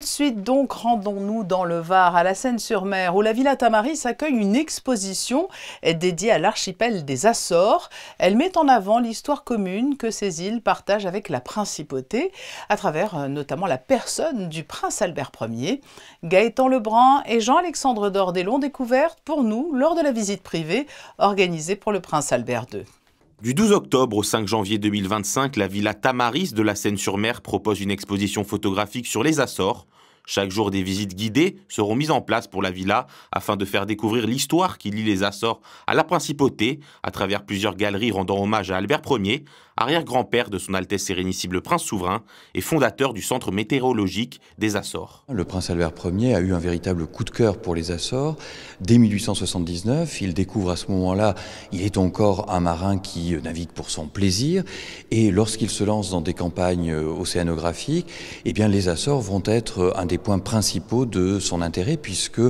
Ensuite, donc, rendons-nous dans le Var, à la Seyne-sur-Mer, où la Villa Tamaris accueille une exposition dédiée à l'archipel des Açores. Elle met en avant l'histoire commune que ces îles partagent avec la principauté, à travers notamment la personne du prince Albert Ier. Gaëtan Lebrun et Jean-Alexandre Dordet l'ont découverte pour nous lors de la visite privée organisée pour le prince Albert II. Du 12 octobre au 5 janvier 2025, la Villa Tamaris de la Seyne-sur-Mer propose une exposition photographique sur les Açores. Chaque jour, des visites guidées seront mises en place pour la villa afin de faire découvrir l'histoire qui lie les Açores à la principauté à travers plusieurs galeries rendant hommage à Albert Ier, arrière-grand-père de son Altesse Sérénissime le Prince Souverain et fondateur du Centre météorologique des Açores. Le Prince Albert Ier a eu un véritable coup de cœur pour les Açores. Dès 1879, il découvre à ce moment-là, il est encore un marin qui navigue pour son plaisir, et lorsqu'il se lance dans des campagnes océanographiques, eh bien les Açores vont être un des points principaux de son intérêt, puisque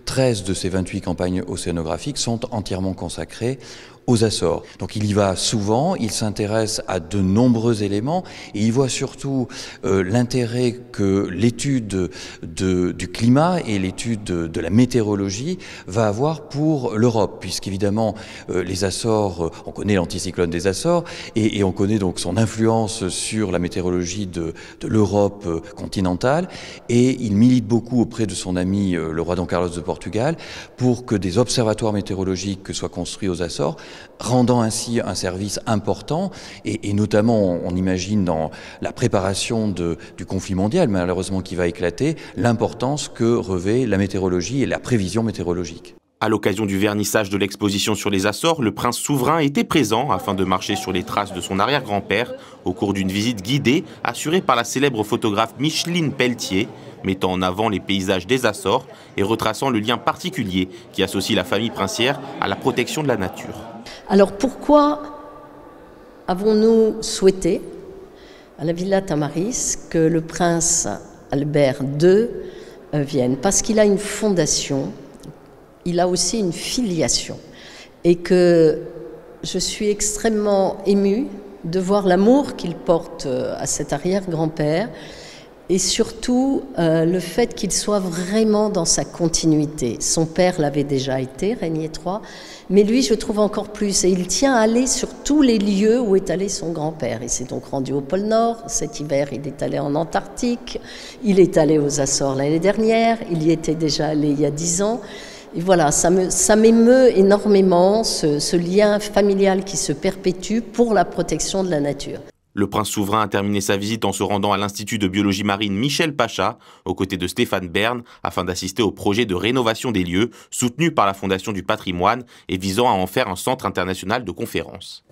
13 de ces 28 campagnes océanographiques sont entièrement consacrées aux Açores. Donc il y va souvent, il s'intéresse à de nombreux éléments et il voit surtout l'intérêt que l'étude du climat et l'étude de la météorologie va avoir pour l'Europe, puisqu'évidemment les Açores, on connaît l'anticyclone des Açores et on connaît donc son influence sur la météorologie de l'Europe continentale, et il milite beaucoup auprès de son ami le roi Don Carlos de Portugal pour que des observatoires météorologiques soient construits aux Açores, rendant ainsi un service important et notamment on imagine dans la préparation du conflit mondial malheureusement qui va éclater, l'importance que revêt la météorologie et la prévision météorologique. À l'occasion du vernissage de l'exposition sur les Açores, le prince souverain était présent afin de marcher sur les traces de son arrière-grand-père au cours d'une visite guidée assurée par la célèbre photographe Micheline Pelletier, mettant en avant les paysages des Açores et retraçant le lien particulier qui associe la famille princière à la protection de la nature. Alors pourquoi avons-nous souhaité à la Villa Tamaris que le prince Albert II vienne? Parce qu'il a une fondation, il a aussi une filiation, et que je suis extrêmement émue de voir l'amour qu'il porte à cet arrière-grand-père, et surtout le fait qu'il soit vraiment dans sa continuité. Son père l'avait déjà été, Régnier III, mais lui je trouve encore plus, et il tient à aller sur tous les lieux où est allé son grand-père. Il s'est donc rendu au pôle Nord, cet hiver il est allé en Antarctique, il est allé aux Açores l'année dernière, il y était déjà allé il y a 10 ans. Et voilà, ça m'émeut énormément, ce lien familial qui se perpétue pour la protection de la nature. Le prince souverain a terminé sa visite en se rendant à l'Institut de biologie marine Michel Pacha, aux côtés de Stéphane Bern, afin d'assister au projet de rénovation des lieux, soutenu par la Fondation du patrimoine et visant à en faire un centre international de conférences.